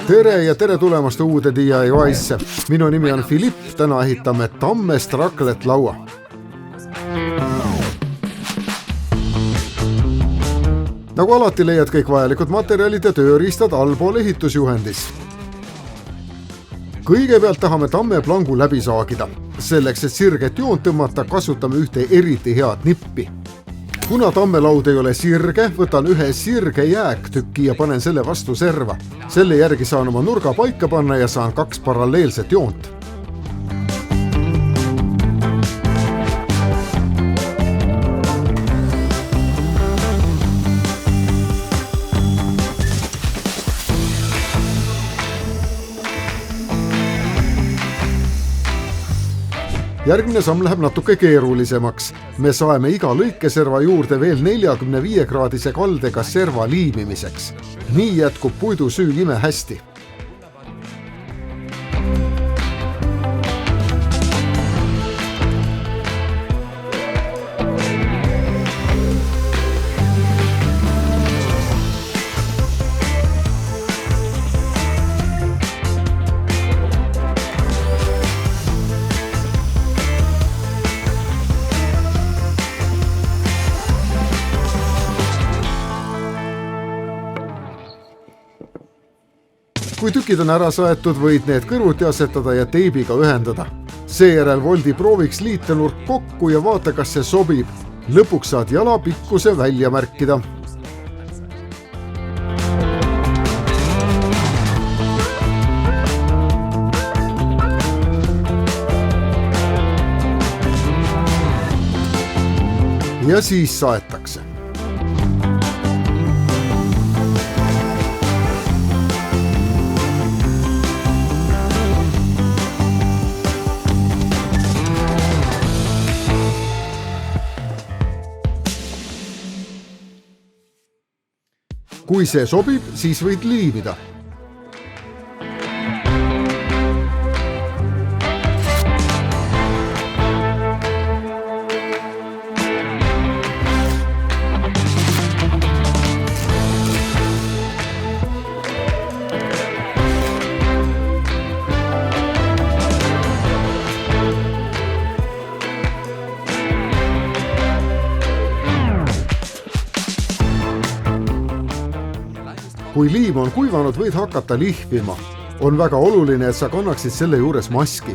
Tere ja tere tulemast uude DIY-sse. Minu nimi on Philipp, täna ehitame tammest rakletlaua. Nagu alati leiad kõik vajalikud materjalid ja tööriistad allpool ehitusjuhendis. Kõigepealt tahame tamme plangu läbi saagida. Selleks, et sirget joont tõmmata, kasutame ühte eriti head nippi. Kuna tammelaud ei ole sirge, võtan ühe sirge jääktüki ja panen selle vastu serva. Selle järgi saan oma nurga paika panna ja saan 2 paralleelset joont. Järgmine samm läheb natuke keerulisemaks. Me saeme iga lõikeserva juurde veel 45-kraadise kaldega serva liimimiseks. Nii jätkub puidusüül ime hästi. Kui tükid on ära saetud, võid need kõrvuti asetada ja teibiga ühendada. Seejärel voldi prooviks liitenurk kokku ja vaata, kas see sobib. Lõpuks saad jala pikkuse välja märkida. Ja siis saetakse. Kui see sobib, siis võid liimida. Kui liim on kuivanud, võid hakata lihvima. On väga oluline, et sa kannaksid selle juures maski.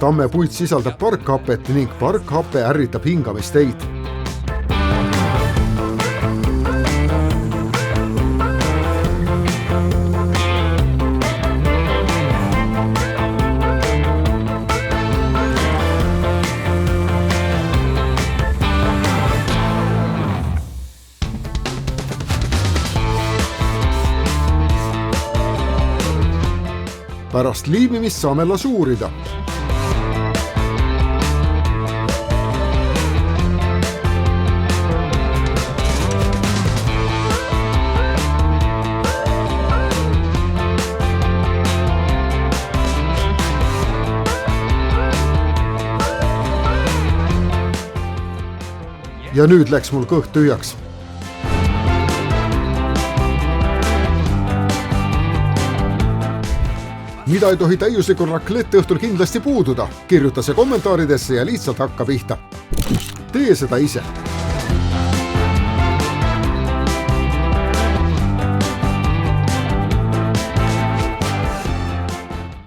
Tammepuit sisaldab parkhapet ning parkhape ärritab hingamisteid. Pärast liimimist saame lasuurida. Ja nüüd läks mul kõht tühjaks. Mida ei tohi täiuslikul raklette õhtul kindlasti puududa? Kirjuta see kommentaaridesse ja lihtsalt hakka pihta. Tee seda ise.